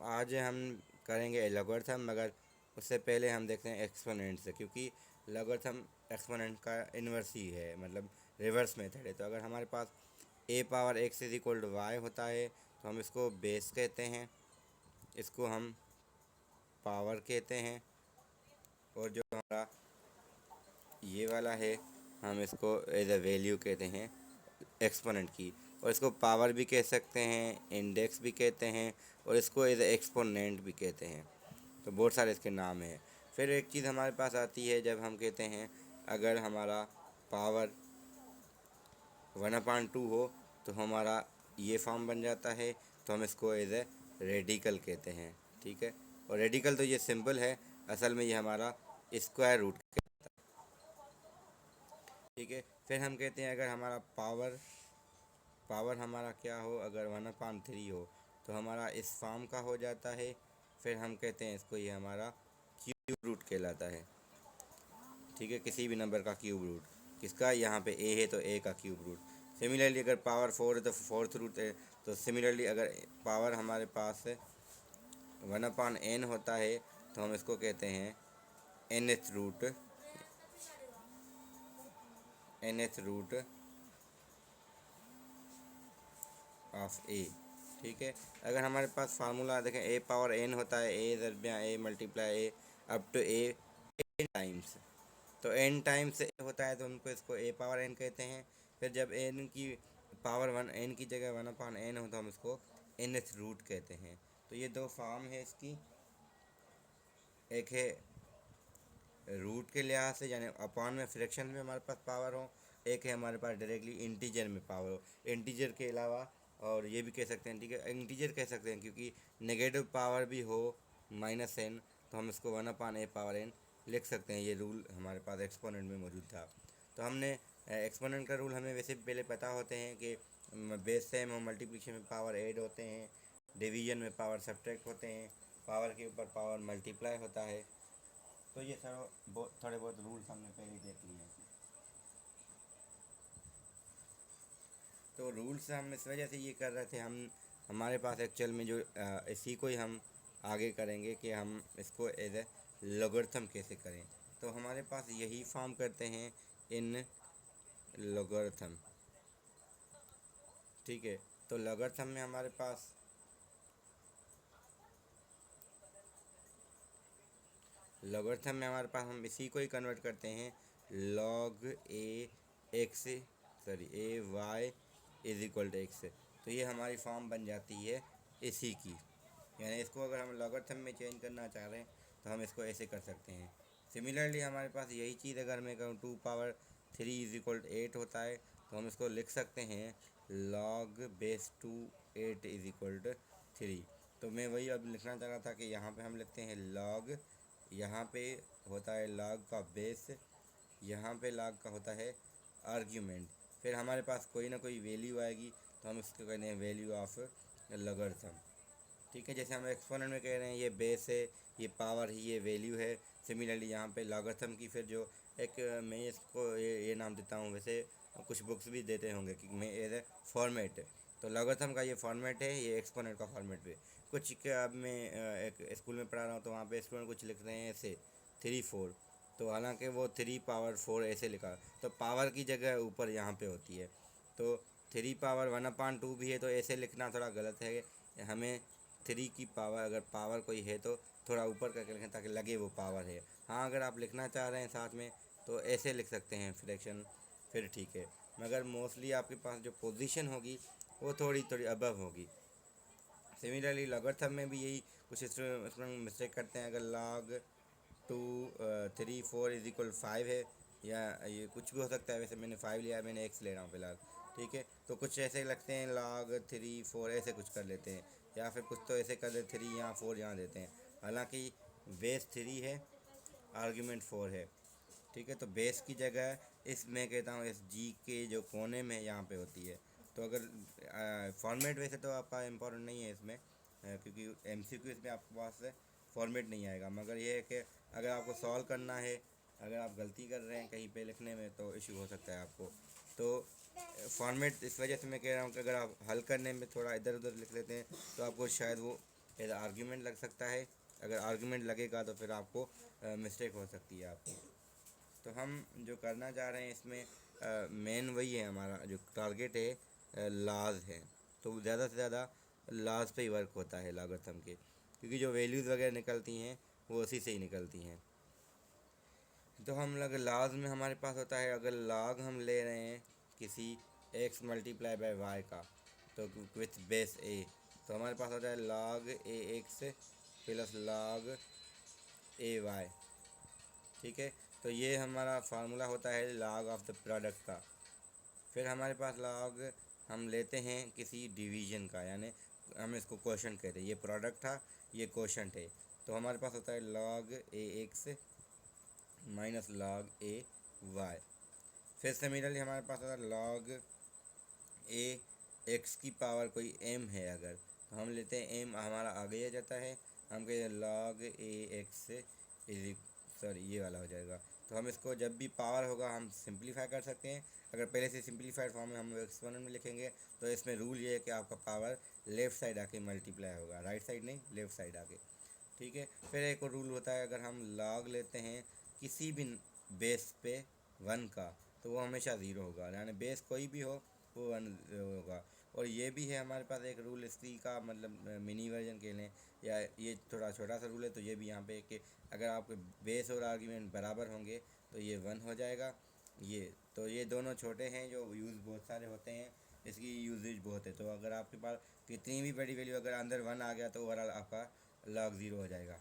आज हम करेंगे लॉगरिथम, मगर उससे पहले हम देखते हैं एक्सपोनेंट से, क्योंकि लॉगरिथम एक्सपोनेंट का इन्वर्स ही है, मतलब रिवर्स मेथड है। तो अगर हमारे पास a power x is equal to y होता है तो हम इसको बेस कहते हैं, इसको हम पावर कहते हैं, और जो हमारा ये वाला है हम इसको एज अ वैल्यू कहते हैं एक्सपोनेंट की। और इसको पावर भी कह सकते हैं, इंडेक्स भी कहते हैं, और इसको एज अ एक्सपोनेंट भी कहते हैं। तो बहुत सारे इसके नाम हैं। फिर एक चीज़ हमारे पास आती है जब हम कहते हैं अगर हमारा पावर 1/2 हो तो हमारा ये फॉर्म बन जाता है, तो हम इसको एज ए रेडिकल कहते हैं। ठीक है, और रेडिकल तो ये सिंपल है, असल में ये हमारा स्क्वायर रूट। ठीक है, फिर हम कहते हैं अगर हमारा पावर पावर हमारा क्या हो, अगर 1/3 हो तो हमारा इस फॉर्म का हो जाता है। फिर हम कहते हैं इसको ये हमारा क्यूब रूट कहलाता है। ठीक है, किसी भी नंबर का क्यूब रूट, किसका, यहाँ पे ए है तो ए का क्यूब रूट। सिमिलरली अगर पावर 4 है तो फोर्थ रूट है। तो सिमिलरली अगर पावर हमारे पास 1/n होता है तो हम इसको कहते हैं nth रूट ऑफ ए। ठीक है, अगर हमारे पास फार्मूला देखें ए पावर n होता है, ए दरमिया a multiply a up to a times. तो n टाइम्स ए होता है तो हमको इसको ए पावर n कहते हैं। फिर जब n की पावर n की जगह 1/n हो तो हम इसको nth रूट कहते हैं। तो ये दो फॉर्म है इसकी, एक है रूट के लिहाज से यानी अपॉन में फ्रैक्शन में हमारे पास पावर हो, एक है हमारे पास डायरेक्टली इंटीजर में पावर हो। इंटीजर के अलावा और ये भी कह सकते हैं, ठीक है, इंटीजर कह सकते हैं क्योंकि नेगेटिव पावर भी हो -n तो हम इसको 1/a पावर n लिख सकते हैं। ये रूल हमारे पास एक्सपोनेंट में मौजूद था। तो हमने एक्सपोनेंट का रूल हमें वैसे पहले पता होते हैं कि बेस सेम और मल्टीप्लिकेशन में पावर ऐड होते हैं, डिवीजन में पावर सब्ट्रैक्ट होते हैं, पावर के ऊपर पावर मल्टीप्लाई होता है। तो ये थोड़े बहुत रूल्स हमने पहले देख लिए हैं। तो रूल्स हम इस वजह से ये कर रहे थे, हम हमारे पास एक्चुअल में जो इसी को ही हम आगे करेंगे कि हम इसको एज ए लॉगरिथम कैसे करें। तो हमारे पास यही फॉर्म करते हैं इन लॉगरिथम। ठीक है, तो लॉगरिथम में हमारे पास हम इसी को ही कन्वर्ट करते हैं log a x sorry a y is equal to x. तो ये हमारी फॉर्म बन जाती है इसी की, यानी इसको अगर हम लॉगरिथम में चेंज करना चाह रहे हैं तो हम इसको ऐसे कर सकते हैं। सिमिलरली हमारे पास यही चीज़ अगर मैं कहूँ 2 पावर 3 इज इक्वल टू 8 होता है तो हम इसको लिख सकते हैं log base 8 is equal to 3। तो मैं वही अब लिखना चाह रहा था कि यहाँ पे हम लिखते हैं लॉग, यहाँ पे होता है लॉग का बेस, यहाँ पे लॉग का होता है आर्ग्यूमेंट। फिर हमारे पास कोई ना कोई वैल्यू आएगी तो हम इसको कहते हैं वैल्यू ऑफ लॉगरिथम। ठीक है, जैसे हम एक्सपोनेंट में कह रहे हैं ये बेस है, ये पावर है, ये वैल्यू है। सिमिलरली यहाँ पे लॉगरिथम की फिर जो एक मैं इसको ये नाम देता हूँ, वैसे कुछ बुक्स भी देते होंगे कि मैं एज ए फॉर्मेट। तो लॉगरिथम का ये फॉर्मेट है, ये एक्सपोनेंट का फॉर्मेट भी। कुछ क्या, अब मैं एक स्कूल में पढ़ा रहा हूँ तो वहाँ पे स्टूडेंट कुछ लिख रहे हैं ऐसे 3 4, तो हालांकि वो 3 पावर 4 ऐसे लिखा, तो पावर की जगह ऊपर यहाँ पे होती है। तो 3 पावर 1/2 भी है तो ऐसे लिखना थोड़ा गलत है। हमें 3 की पावर, अगर पावर कोई है तो थोड़ा ऊपर करके लिखें ताकि लगे वो पावर है। हाँ, अगर आप लिखना चाह रहे हैं साथ में तो ऐसे लिख सकते हैं फ्रैक्शन, फिर ठीक है। मगर मोस्टली आपके पास जो पोजीशन होगी वो थोड़ी थोड़ी अबव होगी। सिमिलरली लॉगरिथम में भी यही कुछ इसमें मिस्टेक करते हैं। अगर लॉग 2 3 4 इज इक्वल 5 है, या ये कुछ भी हो सकता है, वैसे मैंने 5 लिया है, मैंने एक्स ले रहा हूँ फ़िलहाल। ठीक है, तो कुछ ऐसे लगते हैं लॉग 3 4 ऐसे कुछ कर लेते हैं, या फिर कुछ तो ऐसे कर देते 3 यहाँ 4 यहाँ देते हैं, हालांकि बेस 3 है, आर्ग्यूमेंट 4 है। ठीक है, तो बेस की जगह इस मैं कहता हूँ इस जी के जो कोने में यहाँ पे होती है। तो अगर फॉर्मेट वैसे तो आपका इम्पोर्टेंट नहीं है इसमें, क्योंकि एमसीक्यू इसमें आपके पास फॉर्मेट नहीं आएगा, मगर ये है कि अगर आपको सॉल्व करना है, अगर आप गलती कर रहे हैं कहीं पे लिखने में तो इशू हो सकता है आपको। तो फॉर्मेट इस वजह से मैं कह रहा हूँ कि अगर आप हल करने में थोड़ा इधर उधर लिख लेते हैं तो आपको शायद वो एज आर्ग्यूमेंट लग सकता है। अगर आर्ग्यूमेंट लगेगा तो फिर आपको मिस्टेक हो सकती है आपकी। तो हम जो करना चाह रहे हैं इसमें मेन वही है, हमारा जो टारगेट है लाज है। तो ज़्यादा से ज़्यादा लाज पे ही वर्क होता है लॉगरिथम के, क्योंकि जो वैल्यूज़ वगैरह निकलती हैं वो उसी से ही निकलती हैं। तो हम लग लाज में हमारे पास होता है, अगर लॉग हम ले रहे हैं किसी x मल्टीप्लाई बाय वाई का, तो विथ बेस a, तो हमारे पास होता है log a x plus log a y। ठीक है, तो ये हमारा फार्मूला होता है log ऑफ द प्रोडक्ट का। फिर हमारे पास log हम लेते हैं किसी डिवीजन का, यानी हम इसको क्वोशंट कहते हैं। ये प्रोडक्ट था, ये क्वोशंट है, तो हमारे पास होता है log a x minus log a y। फिर सिमिलरली हमारे पास होता है log a x की पावर कोई m है अगर, तो हम लेते हैं m हमारा आगे आ जाता है, हम कहते हैं log a x is, sorry ये वाला हो जाएगा। तो हम इसको जब भी पावर होगा हम सिंप्लीफाई कर सकते हैं। अगर पहले से सिंप्लीफाइड फॉर्म में हम एक्सपोनेंट में लिखेंगे तो इसमें रूल ये है कि आपका पावर लेफ़्ट साइड आके मल्टीप्लाई होगा, राइट साइड नहीं, लेफ़्ट साइड आके। ठीक है, फिर एक और रूल होता है, अगर हम log लेते हैं किसी भी बेस पे 1 का, तो वो हमेशा ज़ीरो होगा, यानी बेस कोई भी हो वो 1 होगा। और ये भी है हमारे पास एक रूल इसी का, मतलब मिनी वर्जन के लें या ये थोड़ा छोटा सा रूल है, तो ये भी यहाँ पे कि अगर आपके बेस और आर्ग्यूमेंट बराबर होंगे तो ये 1 हो जाएगा। ये तो ये दोनों छोटे हैं जो यूज़ बहुत सारे होते हैं, इसकी यूजेज बहुत है। तो अगर आपके पास कितनी भी बड़ी वैल्यू अगर अंदर 1 आ गया तो ओवरऑल आपका log 0 हो जाएगा।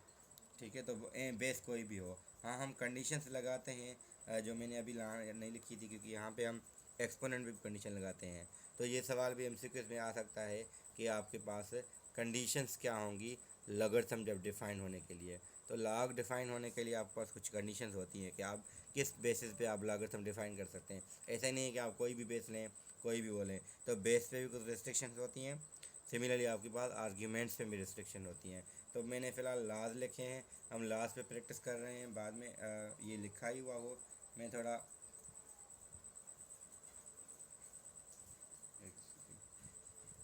ठीक है, तो बेस कोई भी हो। हाँ, हम कंडीशंस लगाते हैं जो मैंने अभी नहीं लिखी थी, क्योंकि यहाँ पे हम एक्सपोनेंट भी कंडीशन लगाते हैं। तो ये सवाल भी एमसीक्यूज़ में आ सकता है कि आपके पास कंडीशंस क्या होंगी लॉगरिथम जब डिफ़ाइन होने के लिए। तो लॉग डिफ़ाइन होने के लिए आपके पास कुछ कंडीशंस होती हैं कि आप किस बेसिस पे आप लॉगरिथम डिफ़ाइन कर सकते हैं। ऐसा नहीं है कि आप कोई भी बेस लें, कोई भी बोलें, तो बेस पे भी कुछ रिस्ट्रिक्शंस होती हैं। सिमिलरली आपके पास आर्ग्यूमेंट्स पे भी रिस्ट्रिक्शन होती हैं। तो मैंने फ़िलहाल लाज लिखे हैं, हम लाज पे प्रैक्टिस कर रहे हैं, बाद में ये लिखा ही हुआ हो। मैं थोड़ा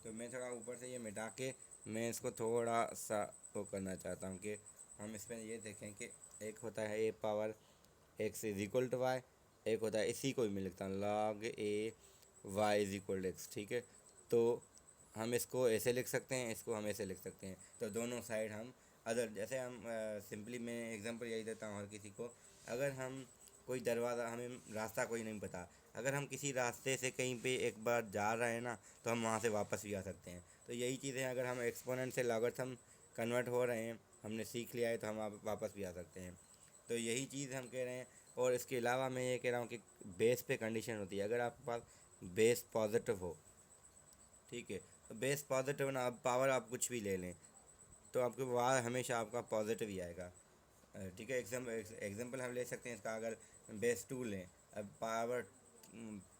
तो मैं थोड़ा ऊपर से ये मिटा के मैं इसको थोड़ा सा वो करना चाहता हूँ कि हम इसमें ये देखें कि एक होता है a power x is equal to y, एक होता है इसी को भी मैं लिखता हूँ log a y is equal to x. ठीक है, तो हम इसको ऐसे लिख सकते हैं, इसको हम ऐसे लिख सकते हैं। तो दोनों साइड हम अदर, जैसे हम सिंपली मैं एग्जांपल यही देता हूँ हर किसी को, अगर हम कोई दरवाज़ा, हमें रास्ता कोई नहीं पता, अगर हम किसी रास्ते से कहीं पे एक बार जा रहे हैं ना, तो हम वहाँ से वापस भी आ सकते हैं। तो यही चीज़ें अगर हम एक्सपोनेंट से लॉगरिथम कन्वर्ट हो रहे हैं, हमने सीख लिया है, तो हम वापस भी आ सकते हैं। तो यही चीज़ हम कह रहे हैं। और इसके अलावा मैं ये कह रहा हूँ कि बेस पे कंडीशन होती है, अगर आपके पास बेस पॉजिटिव हो, ठीक है, तो बेस पॉजिटिव ना, अब पावर आप कुछ भी ले लें तो आपके पावर हमेशा आपका पॉजिटिव ही आएगा। ठीक है, एग्जाम्पल हम ले सकते हैं इसका, अगर बेस 2 लें, अब पावर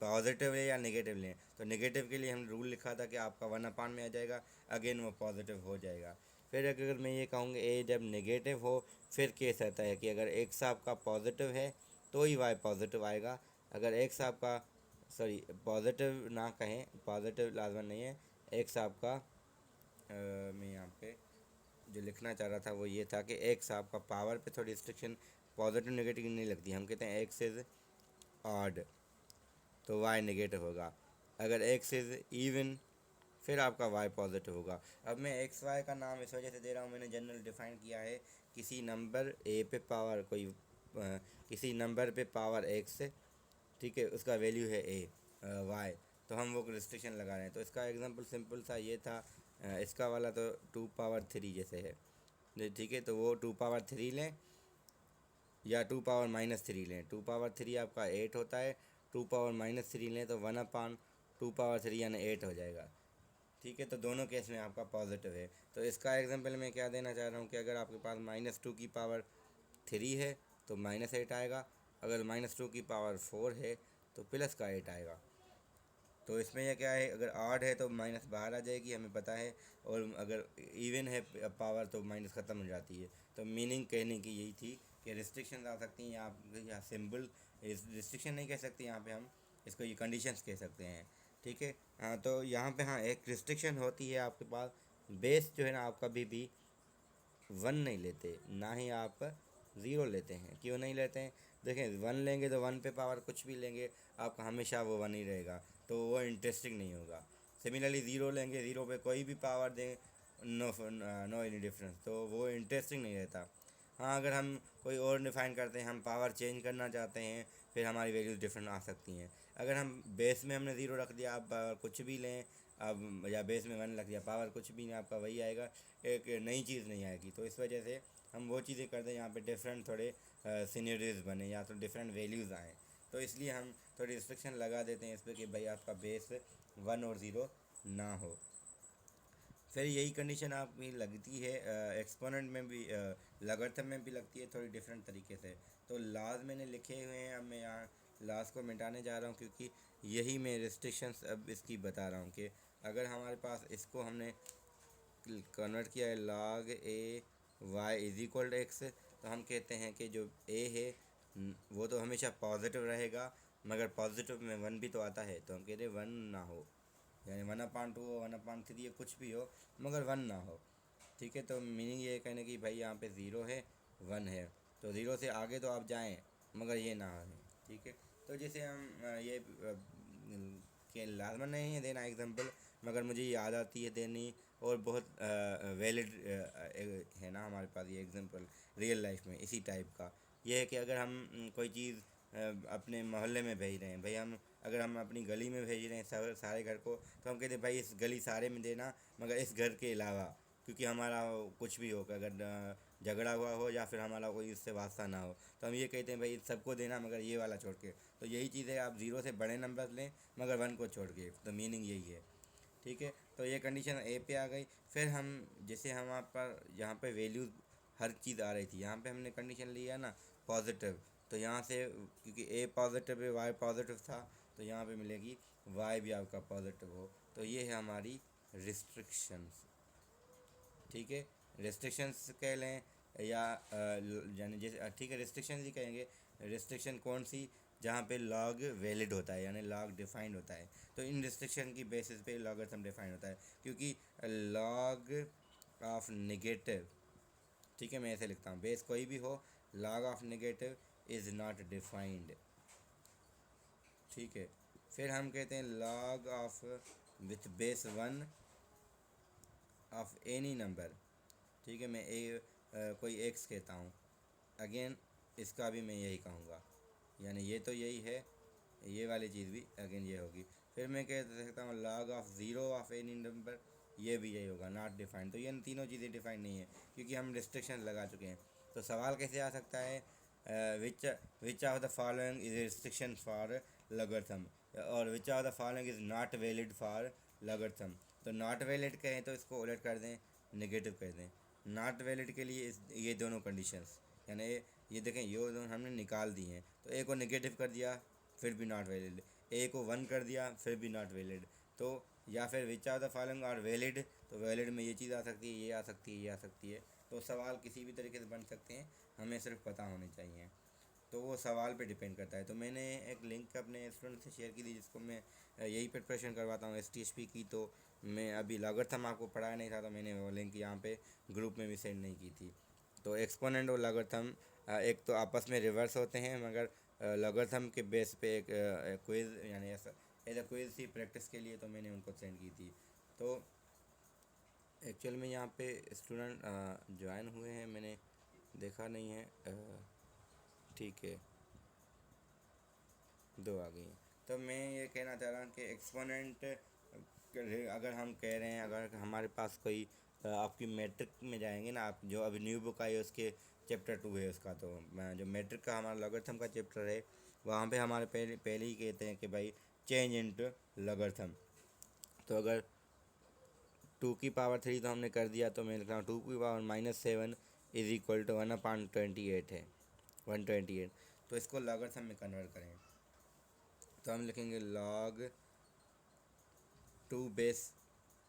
पॉजिटिव है या नेगेटिव लें, तो नेगेटिव के लिए हम रूल लिखा था कि आपका 1 में आ जाएगा, अगेन वो पॉजिटिव हो जाएगा। फिर अगर मैं ये कहूँगा ए जब नेगेटिव हो, फिर केस रहता है कि अगर एक्स आपका पॉजिटिव है तो ही वाई पॉजिटिव आएगा। अगर एक्स आपका, सॉरी पॉजिटिव ना कहें, पॉजिटिव लाजमन नहीं है, एक्स आपका मैं यहाँ पे जो लिखना चाह रहा था वो ये था कि एक्स आपका पावर पे थोड़ी रिस्ट्रिक्शन पॉजिटिव नेगेटिव नहीं लगती, हम कहते हैं एक्स इज़ ऑड तो वाई नेगेटिव होगा। अगर एक्स इज़ इवन फिर आपका वाई पॉजिटिव होगा। अब मैं एक्स वाई का नाम इस वजह से दे रहा हूँ, मैंने जनरल डिफ़ाइन किया है किसी नंबर ए पे पावर कोई किसी नंबर पे पावर एक्स, ठीक है, उसका वैल्यू है ए वाई, तो हम वो रिस्ट्रिक्शन लगा रहे हैं। तो इसका एग्जांपल सिंपल सा ये था, इसका वाला तो 2 पावर 3 जैसे है, ठीक है, तो वो 2 पावर 3 लें या 2 पावर -3 लें। 2 पावर 3 आपका 8 होता है, 2 पावर -3 लें तो 1/2 पावर 3 यानी 8 हो जाएगा। ठीक है, तो दोनों केस में आपका पॉजिटिव है। तो इसका एग्जांपल मैं क्या देना चाह रहा हूँ कि अगर आपके पास -2 की पावर 3 है तो -8 आएगा, अगर -2 की पावर 4 है तो प्लस का 8 आएगा। तो इसमें यह क्या है, अगर ऑड है तो माइनस बाहर आ जाएगी, हमें पता है, और अगर इवन है पावर तो माइनस ख़त्म हो जाती है। तो मीनिंग कहने की यही थी कि रिस्ट्रिक्शन आ सकती हैं, या सिंबल रिस्ट्रिक्शन नहीं कह सकते यहाँ पे, हम इसको ये कंडीशंस कह सकते हैं। ठीक है, हाँ, तो यहाँ पे हाँ एक रिस्ट्रिक्शन होती है आपके पास, बेस जो है ना आपका भी वन नहीं लेते, ना ही आप ज़ीरो लेते हैं। क्यों नहीं लेते हैं? देखें, वन लेंगे तो वन पे पावर कुछ भी लेंगे आपका हमेशा वो वन ही रहेगा, तो वो इंटरेस्टिंग नहीं होगा। सिमिलरली ज़ीरो लेंगे, ज़ीरो पे कोई भी पावर दें, नो नो एनी डिफरेंस, तो वो इंटरेस्टिंग नहीं रहता। हाँ, अगर हम कोई और डिफ़ाइन करते हैं, हम पावर चेंज करना चाहते हैं, फिर हमारी वैल्यूज़ डिफरेंट आ सकती हैं। अगर हम बेस में हमने ज़ीरो रख दिया, आप पावर कुछ भी लें, अब या बेस में वन रख दिया, पावर कुछ भी नहीं, आपका वही आएगा, एक नई चीज़ नहीं आएगी। तो इस वजह से हम वो चीज़ें करते हैं यहाँ पे डिफरेंट थोड़े सीनरीज बने या तो डिफरेंट वैल्यूज़ आएँ, तो इसलिए हम थोड़ी रिस्ट्रिक्शन लगा देते हैं इस पर कि भाई आपका बेस वन और ज़ीरो ना हो। फिर यही कंडीशन आपकी लगती है एक्सपोनेंट में भी, लॉगरिथम में भी लगती है, थोड़ी डिफरेंट तरीके से। तो लाज मैंने लिखे हुए हैं, अब मैं यहाँ लाज को मिटाने जा रहा हूँ, क्योंकि यही मैं रिस्ट्रिक्शंस अब इसकी बता रहा हूँ कि अगर हमारे पास इसको हमने कन्वर्ट किया है log a y is equal to x, तो हम कहते हैं कि जो a है वो तो हमेशा पॉजिटिव रहेगा, मगर पॉजिटिव में वन भी तो आता है, तो हम कहते हैं वन ना हो, यानी 1/2 हो, 1/3 कुछ भी हो, मगर वन ना हो। ठीक है, तो मीनिंग ये कहने की भाई यहाँ पे ज़ीरो है, वन है, तो ज़ीरो से आगे तो आप जाएं, मगर ये ना है। ठीक है, तो जैसे हम ये के लाजमन नहीं है देना एग्जांपल, मगर मुझे याद आती है देनी, और बहुत वैलिड है ना हमारे पास ये एग्जांपल रियल लाइफ में इसी टाइप का। ये है कि अगर हम कोई चीज़ अपने मोहल्ले में भेज रहे हैं, भाई हम अगर हम अपनी गली में भेज रहे हैं सारे घर को, तो हम कहते हैं भाई इस गली सारे में देना, मगर इस घर के अलावा, क्योंकि हमारा कुछ भी हो, अगर झगड़ा हुआ हो या फिर हमारा कोई उससे वास्ता ना हो, तो हम ये कहते हैं भाई सबको देना मगर ये वाला छोड़ के। तो यही चीज़ है, आप ज़ीरो से बड़े नंबर लें मगर वन को छोड़ के, तो मीनिंग यही है। ठीक है, तो ये कंडीशन ए पे आ गई। फिर हम जैसे हमारे पर यहाँ पे वैल्यूज़ हर चीज़ आ रही थी, यहाँ पे हमने कंडीशन लिया ना पॉजिटिव, तो यहाँ से क्योंकि ए पॉजिटिव है, वाई पॉजिटिव था, तो यहाँ पे मिलेगी वाई भी आपका पॉजिटिव हो। तो ये है हमारी रिस्ट्रिक्शंस। ठीक है, रिस्ट्रिक्शंस कह लें या यानी जैसे ठीक है रिस्ट्रिक्शन ही कहेंगे। रिस्ट्रिक्शन कौन सी? जहाँ पे लॉग वैलिड होता है, यानी लॉग डिफाइंड होता है, तो इन रिस्ट्रिक्शन की बेसिस पे लॉगरिथम डिफाइंड होता है, क्योंकि लॉग ऑफ नेगेटिव, ठीक है मैं ऐसे लिखता हूँ, बेस कोई भी हो, log of negative is not defined. ठीक है, फिर हम कहते हैं log of with base one of any number. ठीक है, मैं कोई एक्स कहता हूँ, अगेन इसका भी मैं यही कहूँगा, यानी ये तो यही है, ये वाली चीज़ भी अगेन ये होगी। फिर मैं कह सकता हूँ log of zero of any number, ये भी यही होगा, नॉट डिफाइंड। तो ये तीनों चीज़ें डिफाइंड नहीं है, क्योंकि हम रिस्ट्रिक्शन लगा चुके हैं। तो सवाल कैसे आ सकता है? Which of the following is restriction for logarithm, और which of the following is not valid for logarithm. तो नॉट वैलिड कहें तो इसको उलट कर दें, नेगेटिव कर दें। नॉट वैलिड के लिए ये दोनों कंडीशंस, यानी ये देखें ये दोनों हमने निकाल दी हैं, तो ए को नेगेटिव कर दिया फिर भी नॉट वैलिड, ए को वन कर दिया फिर भी नॉट वैलिड। तो या फिर which of the following are valid, तो वैलिड में ये चीज़ आ सकती है, ये आ सकती है, ये आ सकती है। तो सवाल किसी भी तरीके से बन सकते हैं, हमें सिर्फ पता होने चाहिए। तो वो सवाल पे डिपेंड करता है। तो मैंने एक लिंक अपने स्टूडेंट से शेयर की थी, जिसको मैं यही प्रिपरेशन करवाता हूँ STSP की। तो मैं अभी लॉगरिथम आपको पढ़ाया नहीं था, तो मैंने वो लिंक यहाँ पे ग्रुप में भी सेंड नहीं की थी। तो एक्सपोनेंट और लॉगरिथम एक तो आपस में रिवर्स होते हैं, मगर लॉगरिथम के बेस पे एक क्विज़, यानी ऐसा एज अ क्विज़ थी प्रैक्टिस के लिए, तो मैंने उनको सेंड की थी। तो एक्चुअल में यहाँ पे स्टूडेंट ज्वाइन हुए हैं, मैंने देखा नहीं है। ठीक है, दो आ गई हैं। तो मैं ये कहना चाह रहा हूँ कि एक्सपोनेंट अगर हम कह रहे हैं, अगर हमारे पास कोई आपकी मैट्रिक में जाएंगे ना आप, जो अभी न्यू बुक आई है उसके चैप्टर 2 है उसका, तो मैं जो मैट्रिक का हमारा लॉगरिथम का चैप्टर है, वहाँ पे हमारे पहले पहले ही कहते हैं कि भाई चेंज इनटू लॉगरिथम। तो अगर 2 की पावर 3 तो हमने कर दिया, तो मैं लिखता हूँ 2 की पावर -7 इज इक्वल टू 1/28 है, 128। तो इसको लॉगरिथम में कन्वर्ट करें, तो हम लिखेंगे log 2 बेस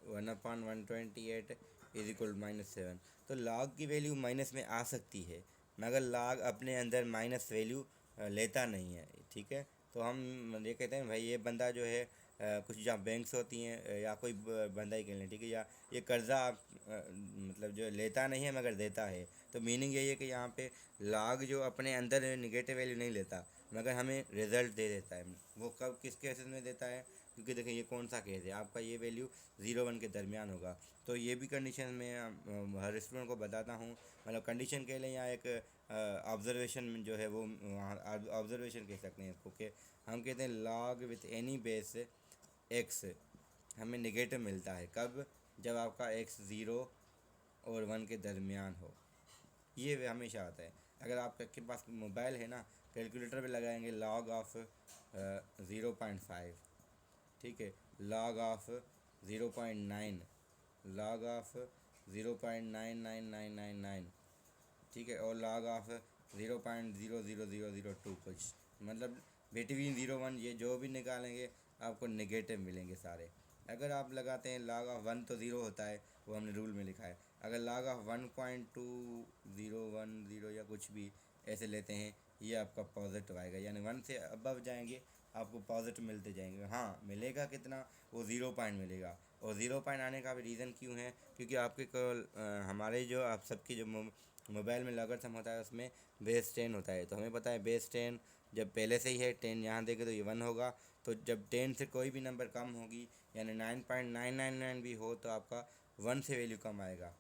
1/128 इज इक्वल -7। तो log की वैल्यू माइनस में आ सकती है, मगर log अपने अंदर माइनस वैल्यू लेता नहीं है। ठीक है, तो हम ये कहते हैं भाई ये बंदा जो है कुछ जहाँ बैंक्स होती हैं या कोई बंदा ही कह लें, ठीक है, या ये कर्ज़ा आप मतलब जो लेता नहीं है मगर देता है, तो मीनिंग यही है कि यहाँ पे log जो अपने अंदर निगेटिव वैल्यू नहीं लेता मगर हमें रिज़ल्ट दे देता है। वो कब किस केसेस में देता है, क्योंकि देखिए ये कौन सा केस है, आपका ये वैल्यू 0-1 के दरमियान होगा। तो ये भी कंडीशन मैं हर स्टूडेंट को बताता हूँ, मतलब कंडीशन कह लें या एक ऑब्जर्वेशन जो है वो ऑब्जर्वेशन कह सकते हैं इसको, कि हम कहते हैं log with any base x हमें निगेटिव मिलता है कब, जब आपका एक्स 0 और 1 के दरमियान हो। ये वे हमेशा आता है। अगर आपके पास मोबाइल है ना, कैलकुलेटर पे लगाएंगे log ऑफ 0.5, ठीक है, log ऑफ 0.9, log ऑफ 0.99999, ठीक है, और log ऑफ 0.00002 कुछ, मतलब बिटवीन 0-1 ये जो भी निकालेंगे आपको नेगेटिव मिलेंगे सारे। अगर आप लगाते हैं log ऑफ 1 तो 0 होता है, वो हमने रूल में लिखा है। अगर log ऑफ 1.2010 या कुछ भी ऐसे लेते हैं, ये आपका पॉजिटिव आएगा, यानी 1 से अबव जाएंगे आपको पॉजिटिव मिलते जाएंगे। हाँ, मिलेगा कितना, वो 0 पॉइंट मिलेगा। और 0 पॉइंट आने का भी रीज़न क्यों है, क्योंकि आपके हमारे जो आप सबके जो मोबाइल में लॉगरिथम होता है उसमें बेस 10 होता है, तो हमें पता है बेस 10 जब पहले से ही है 10 यहाँ देखे तो ये 1 होगा। तो जब 10 से कोई भी नंबर कम होगी, यानी 9.999 भी हो, तो आपका 1 से वैल्यू कम आएगा,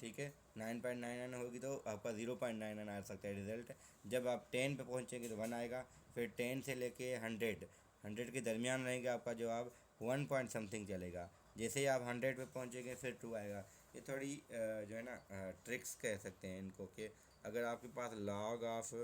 ठीक है। 9.99 होगी तो आपका 0.99 आ सकता है रिज़ल्ट। जब आप 10 पे पहुँचेंगे तो 1 आएगा, फिर 10 से लेके 100 के दरमियान रहेगा आपका जवाब, 1 पॉइंट समथिंग चलेगा। जैसे ही आप 100 पे पहुँचेंगे फिर 2 आएगा। ये थोड़ी जो है ना ट्रिक्स कह सकते हैं इनको, कि अगर आपके पास log ऑफ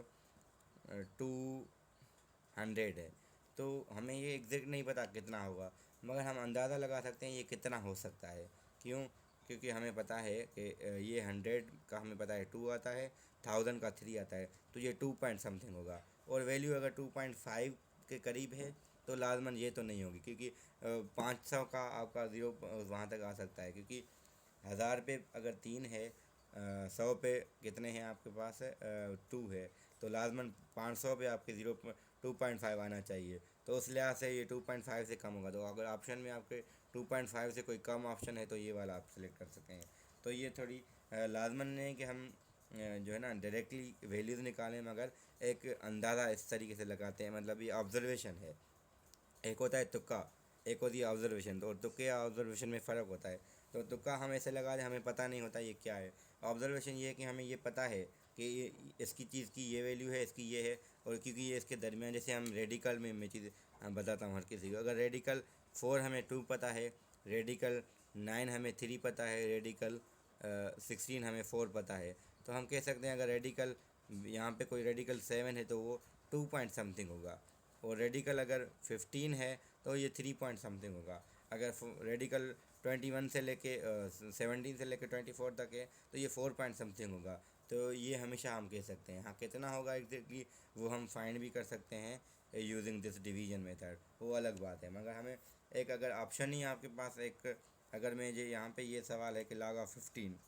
200 है तो हमें ये एग्जैक्ट नहीं पता कितना होगा, मगर हम अंदाज़ा लगा सकते हैं ये कितना हो सकता है। क्यों, क्योंकि हमें पता है कि ये 100 का हमें पता है 2 आता है, 1000 का 3 आता है, तो ये 2 पॉइंट समथिंग होगा। और वैल्यू अगर 2.5 के करीब है तो लाजमन ये तो नहीं होगी, क्योंकि 500 का आपका ज़ीरो वहाँ तक आ सकता है, क्योंकि 1000 पे अगर 3 है, 100 पे कितने हैं आपके पास है 2 है, तो लाजमन 500 पे आपके 2.5 आना चाहिए। तो उस लिहाज से ये 2.5 से कम होगा। तो अगर ऑप्शन में आपके 2.5 से कोई कम ऑप्शन है तो ये वाला आप सेलेक्ट कर सकते हैं। तो ये थोड़ी लाजमन नहीं है कि हम जो है ना डायरेक्टली वैल्यूज़ निकालें, मगर एक अंदाज़ा इस तरीके से लगाते हैं, मतलब ये ऑब्जर्वेशन है। एक होता है तुक्का, एक होती है ऑब्जर्वेशन। तो तुक्के या ऑब्जर्वेशन में फ़र्क होता है। तो तुक्का हम ऐसे लगा दें, हमें पता नहीं होता ये क्या है। ऑब्जर्वेशन ये है कि हमें ये पता है कि ये इसकी चीज़ की ये वैल्यू है, इसकी ये है, और क्योंकि ये इसके दरमियान, जैसे हम रेडिकल में मैं चीज़ बताता हूँ हर किसी को। अगर रेडिकल 4 हमें 2 पता है, रेडिकल 9 हमें 3 पता है, रेडिकल 16 हमें 4 पता है, तो हम कह सकते हैं अगर रेडिकल यहाँ पे कोई रेडिकल 7 है तो वो 2 पॉइंट समथिंग होगा। और रेडिकल अगर 15 है तो ये 3 पॉइंट समथिंग होगा। अगर रेडिकल 21 से लेके 17 से लेके 24 तक है तो ये 4 पॉइंट समथिंग होगा। तो ये हमेशा हम कह सकते हैं। हाँ, कितना होगा एग्जैक्टली वो हम फाइंड भी कर सकते हैं यूजिंग दिस डिवीजन मेथड, वो अलग बात है। मगर हमें एक अगर ऑप्शन ही आपके पास एक, अगर मैं ये यहाँ पे ये सवाल है कि log ऑफ 15,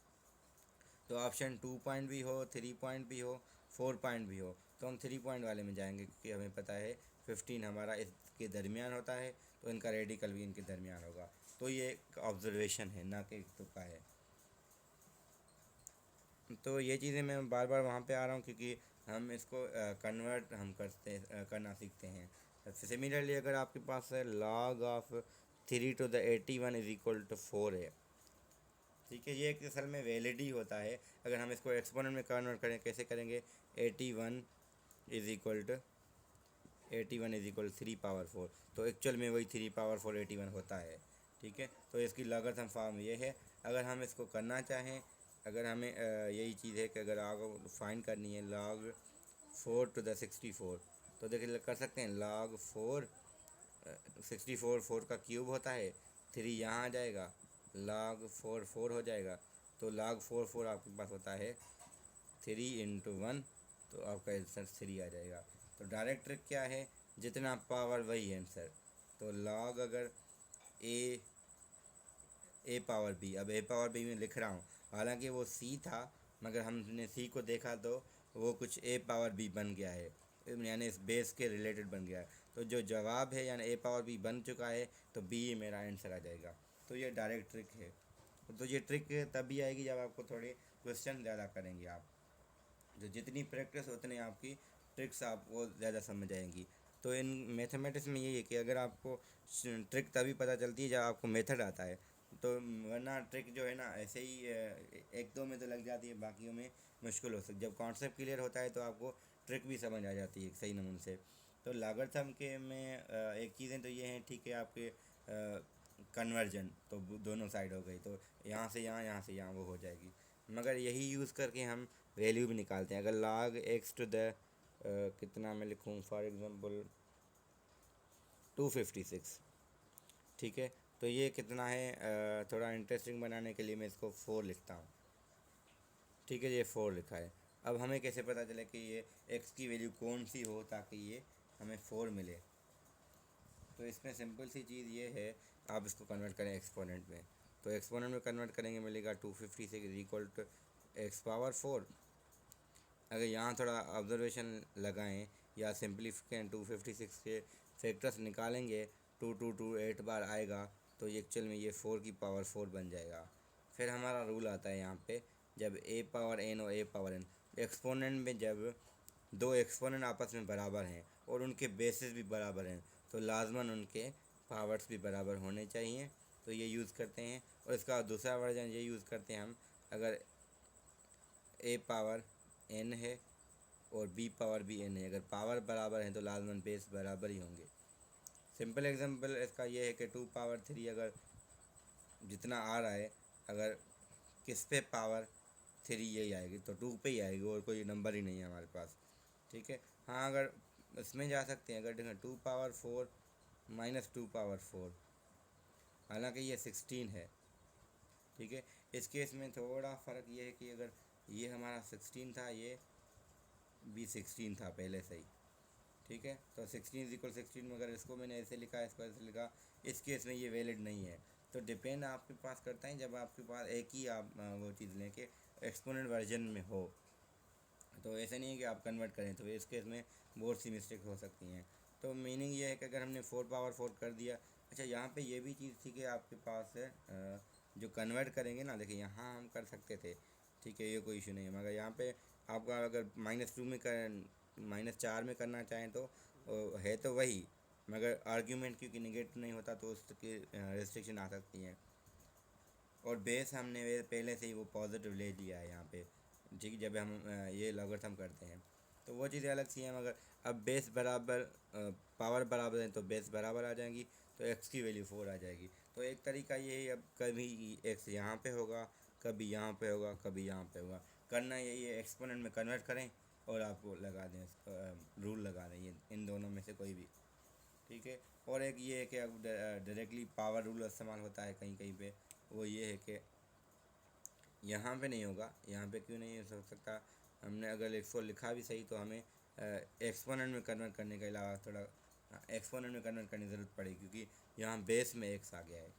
तो ऑप्शन 2 पॉइंट भी हो, 3 पॉइंट भी हो, 4 पॉइंट भी हो, तो हम 3 पॉइंट वाले में जाएंगे, क्योंकि हमें पता है 15 हमारा इसके दरमियान होता है, तो इनका रेडिकल भी इनके दरमियान होगा। तो ये एक ऑब्जर्वेशन है, ना कि एक तुक्का है। तो ये चीज़ें मैं बार बार वहाँ पे आ रहा हूँ क्योंकि हम इसको कन्वर्ट हम करना सीखते हैं। सिमिलरली अगर आपके पास है log of 3 to the 81 is equal to 4 है, ठीक है, ये एक असल में वैलिड ही होता है। अगर हम इसको एक्सपोनेंट में कन्वर्ट करें, कैसे करेंगे, 81 इज इक्वल टू 3 पावर 4, तो एक्चुअल में वही 3 पावर 4 81 होता है, ठीक है। तो इसकी लागत हम फॉर्म ये है। अगर हम इसको करना चाहें, अगर हमें यही चीज़ है कि अगर आपको फाइंड करनी है log 4 to the 64, तो देखिए कर सकते हैं log 4 64 4 का क्यूब होता है, 3 यहाँ आ जाएगा, log 4 4 हो जाएगा, तो log 4 4 आपके पास होता है 3 into 1, तो आपका आंसर 3 आ जाएगा। तो डायरेक्ट ट्रिक क्या है, जितना पावर वही आंसर। तो log अगर ए पावर बी, अब ए पावर बी में लिख रहा हूँ, हालांकि वो सी था, मगर हमने सी को देखा तो वो कुछ ए पावर बी बन गया है। यानी इस बेस के रिलेटेड बन गया है। तो जो जवाब है यानी ए पावर बी बन चुका है, तो बी मेरा आंसर आ जाएगा। तो ये डायरेक्ट ट्रिक है। तो ये ट्रिक तभी आएगी जब आपको थोड़े क्वेश्चन ज़्यादा करेंगे आप। जो जितनी प्रैक्टिस उतनी आपकी ट्रिक्स आपको ज़्यादा समझ आएंगी। तो इन मैथमेटिक्स में यही है कि अगर आपको ट्रिक तभी पता चलती है जब आपको मेथड आता है। तो वरना ट्रिक जो है ना ऐसे ही एक दो में तो लग जाती है, बाकियों में मुश्किल हो सकती। जब कॉन्सेप्ट क्लियर होता है तो आपको ट्रिक भी समझ आ जाती है सही नमूने से। तो लागरथम के में एक चीज़ें तो ये हैं, ठीक है, आपके कन्वर्जन तो दोनों साइड हो गई, तो यहाँ से यहाँ, यहाँ से यहाँ वो हो जाएगी। मगर यही यूज़ करके हम वैल्यू भी निकालते हैं। अगर log x टू द कितना मैं लिखूँ, फॉर एग्ज़ाम्पल 256, ठीक है। तो ये कितना है, थोड़ा इंटरेस्टिंग बनाने के लिए मैं इसको 4 लिखता हूँ, ठीक है। ये 4 लिखा है। अब हमें कैसे पता चले कि ये x की वैल्यू कौन सी हो ताकि ये हमें 4 मिले। तो इसमें सिंपल सी चीज़ ये है, आप इसको कन्वर्ट करें एक्सपोनेंट में। तो एक्सपोनेंट में कन्वर्ट करेंगे, मिलेगा 256 is equal to x power 4। अगर यहाँ थोड़ा ऑब्जर्वेशन लगाएं या सिंप्लीफिकेशन 256 के फैक्टर्स निकालेंगे, 2 8 बार आएगा, तो ये एक्चुअल में ये 4 की पावर 4 बन जाएगा। फिर हमारा रूल आता है यहाँ पे, जब ए पावर एन और ए पावर एन, एक्सपोनेंट में जब दो एक्सपोनेंट आपस में बराबर हैं और उनके बेसिस भी बराबर हैं, तो लाजमन उनके पावर्स भी बराबर होने चाहिए। तो ये यूज़ करते हैं। और इसका दूसरा वर्जन ये यूज़ करते हैं हम, अगर ए पावर एन है और बी पावर भी एन है, अगर पावर बराबर है तो लाजमन बेस बराबर ही होंगे। सिंपल एग्जांपल इसका ये है कि 2 पावर 3 अगर जितना आ रहा है, अगर किस पे पावर 3 यही आएगी तो 2 पे ही आएगी, और कोई नंबर ही नहीं है हमारे पास, ठीक है। हाँ, अगर इसमें जा सकते हैं, अगर देखें 2 पावर 4 माइनस 2 पावर 4, हालांकि ये 16 है, ठीक है। इस केस में थोड़ा फ़र्क ये है कि अगर ये हमारा 16 था, ये भी 16 था पहले से ही, ठीक है। तो 16 मगर इसको मैंने ऐसे लिखा, इसको ऐसे लिखा, इस केस में ये वैलिड नहीं है। तो डिपेंड आपके पास करता है, जब आपके पास एक ही आप वो चीज़ लें कि एक्सपोनेंट वर्जन में हो, तो ऐसा नहीं है कि आप कन्वर्ट करें, तो इस केस में बहुत सी मिस्टेक हो सकती हैं। तो मीनिंग ये है कि अगर हमने 4 पावर 4 कर दिया। अच्छा, यहाँ पे ये भी चीज़ थी कि आपके पास है जो कन्वर्ट करेंगे ना, देखिए यहाँ हम कर सकते थे, ठीक है, ये कोई इशू नहीं है। मगर यहाँ पे आपका अगर -2 में कर -4 में करना चाहें तो है तो वही, मगर आर्ग्यूमेंट क्योंकि निगेट नहीं होता तो उसकी रेस्ट्रिक्शन आ सकती हैं। और बेस हमने पहले से ही वो पॉजिटिव ले लिया है यहाँ पे, ठीक। जब हम ये लॉगरिथम करते हैं तो वो चीज़ें अलग सी हैं, मगर अब बेस बराबर पावर बराबर है तो बेस बराबर आ जाएंगी, तो एक्स की वैल्यू 4 आ जाएगी। तो एक तरीका ये है, अब कभी एक्स यहाँ पे होगा, कभी यहाँ पे होगा, कभी यहाँ पे होगा। करना यही है, एक्सपोनेंट में कन्वर्ट करें और आपको लगा दें, रूल लगा दें, ये इन दोनों में से कोई भी, ठीक है। और एक ये है कि अब डायरेक्टली पावर रूल इस्तेमाल होता है कहीं कहीं पे, वो ये है कि यहाँ पे नहीं होगा। यहाँ पे क्यों नहीं हो सकता, हमने अगर इसको लिखा भी सही तो हमें एक्सपोनेंट में कन्वर्ट करने के अलावा थोड़ा एक्सपोनेंट में कन्वर्ट करने की ज़रूरत पड़ेगी, क्योंकि यहाँ बेस में एक्स आ गया है,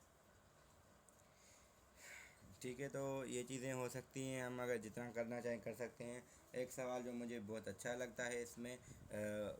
ठीक है। तो ये चीज़ें हो सकती हैं, हम अगर जितना करना चाहें कर सकते हैं। एक सवाल जो मुझे बहुत अच्छा लगता है इसमें,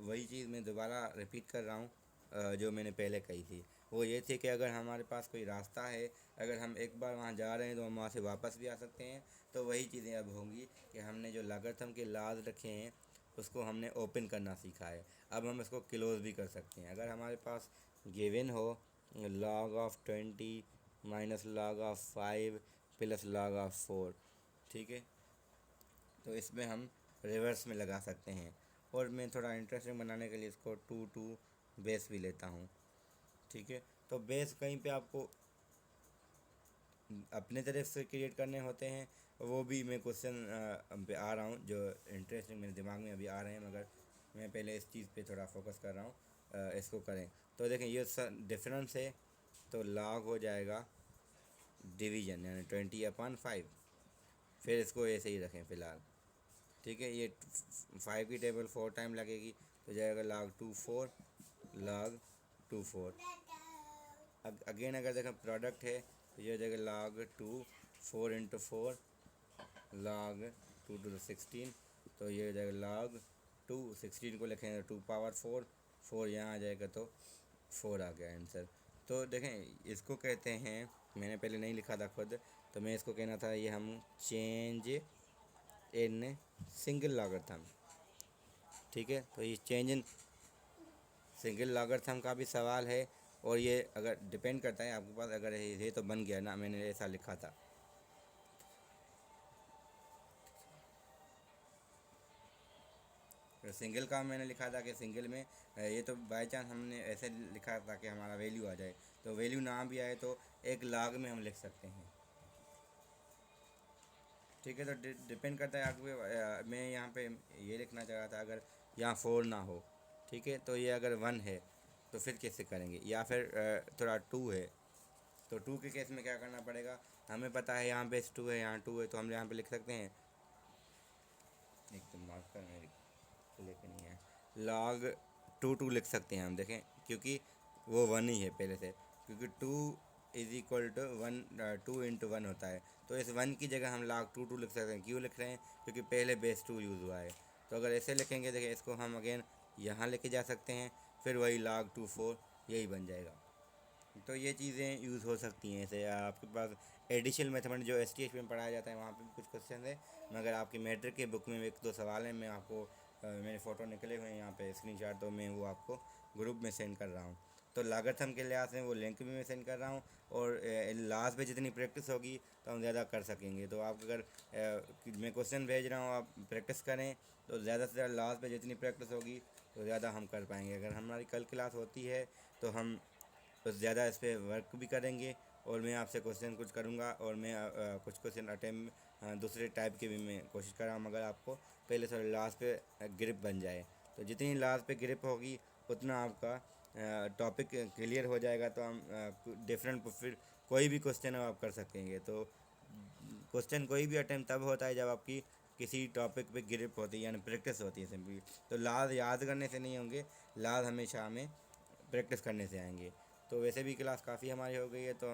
वही चीज़ मैं दोबारा रिपीट कर रहा हूँ जो मैंने पहले कही थी, वो ये थी कि अगर हमारे पास कोई रास्ता है, अगर हम एक बार वहाँ जा रहे हैं तो हम वहाँ से वापस भी आ सकते हैं। तो वही चीज़ें अब होंगी कि हमने जो लॉगरिथम के लॉज रखे हैं उसको हमने ओपन करना सीखा है, अब हम इसको क्लोज़ भी कर सकते हैं। अगर हमारे पास गिवन हो log of 20 minus log of 5 plus log of 4, ठीक है, तो इसमें हम रिवर्स में लगा सकते हैं। और मैं थोड़ा इंटरेस्टिंग बनाने के लिए इसको 2 बेस भी लेता हूँ, ठीक है। तो बेस कहीं पे आपको अपने तरफ से क्रिएट करने होते हैं, वो भी मैं क्वेश्चन पे आ रहा हूँ जो इंटरेस्टिंग मेरे दिमाग में अभी आ रहे हैं, मगर मैं पहले इस चीज़ पे थोड़ा फोकस कर रहा हूँ। इसको करें तो देखें ये डिफरेंस है, तो log हो जाएगा डिवीजन यानी 20/5। फिर इसको ऐसे ही रखें फ़िलहाल, ठीक है। ये 5 की टेबल 4 टाइम लगेगी, तो जाएगा log 4 अब अगेन अगर देखें प्रोडक्ट है तो ये हो जाएगा log 2 4 × 4 log 2 to the 16, तो ये हो जाएगा log 2, 16 को लिखेंगे तो 2 पावर 4, 4 यहाँ आ जाएगा तो 4 आ गया आंसर। तो देखें इसको कहते हैं, मैंने पहले नहीं लिखा था खुद, तो मैं इसको कहना था ये हम चेंज इन सिंगल लॉगरिथम। ठीक है, तो ये चेंज इन सिंगल लॉगरिथम का भी सवाल है, और ये अगर डिपेंड करता है आपके पास, अगर ये तो बन गया ना, मैंने ऐसा लिखा था। तो सिंगल का मैंने लिखा था कि सिंगल में ये तो बाय चांस हमने ऐसे लिखा था कि हमारा वैल्यू आ जाए, तो वैल्यू ना भी आए तो एक लॉग में हम लिख सकते हैं। ठीक है, तो डिपेंड करता है आपके, मैं यहाँ पे ये लिखना चाह रहा था, अगर यहाँ 4 ना हो, ठीक है, तो ये अगर 1 है तो फिर कैसे करेंगे, या फिर थोड़ा 2 है, तो 2 के केस में क्या करना पड़ेगा, हमें पता है यहाँ बेस 2 है, यहाँ 2 है, तो हम यहाँ पे लिख सकते हैं, एक तो मार्कर मेरी लेके नहीं है, log 2 लिख सकते हैं हम, देखें क्योंकि वो 1 ही है पहले से, क्योंकि 2 इज़ इक्वल टू 1, 2 इंटू 1 होता है, तो इस 1 की जगह हम log 2 लिख सकते हैं। क्यों लिख रहे हैं, क्योंकि पहले बेस 2 यूज़ हुआ है। तो अगर ऐसे लिखेंगे, देखिए इसको हम अगेन यहाँ लेके जा सकते हैं, फिर वही log 2 4 यही बन जाएगा। तो ये चीज़ें यूज़ हो सकती हैं। ऐसे आपके पास एडिशनल मेथड जो STH में पढ़ाया जाता है, वहाँ पे भी कुछ क्वेश्चन है, मगर आपकी मैट्रिक के बुक में 1-2 सवाल हैं, मैं आपको मेरे फ़ोटो निकले हुए हैं यहाँ पे स्क्रीनशॉट, तो मैं वो आपको ग्रुप में सेंड कर रहा हूँ। तो लागत के लिहाज से वो लिंक भी मैं सेंड कर रहा हूँ, और लास्ट पे जितनी प्रैक्टिस होगी तो हम ज़्यादा कर सकेंगे। तो आप अगर मैं क्वेश्चन भेज रहा हूँ, आप प्रैक्टिस करें, तो ज़्यादा से ज़्यादा लास्ट पे जितनी प्रैक्टिस होगी तो ज़्यादा हम कर पाएंगे। अगर हमारी कल क्लास होती है तो हम तो ज़्यादा इस पर वर्क भी करेंगे, और मैं आपसे क्वेश्चन कुछ करूँगा, और मैं कुछ क्वेश्चन अटेम्प्ट दूसरे टाइप के भी मैं कोशिश कर रहा हूँ, मगर आपको पहले थोड़ा लास्ट पे ग्रिप बन जाए। तो जितनी लास्ट पे ग्रिप होगी उतना आपका टॉपिक क्लियर हो जाएगा, तो हम डिफरेंट फिर कोई भी क्वेश्चन आप कर सकेंगे। तो क्वेश्चन कोई भी अटेम्प्ट तब होता है जब आपकी किसी टॉपिक पे ग्रिप होती है, यानी प्रैक्टिस होती है सिंपली। तो लास्ट याद करने से नहीं होंगे, लास्ट हमेशा हमें प्रैक्टिस करने से आएंगे। तो वैसे भी क्लास काफ़ी हमारी हो गई है, तो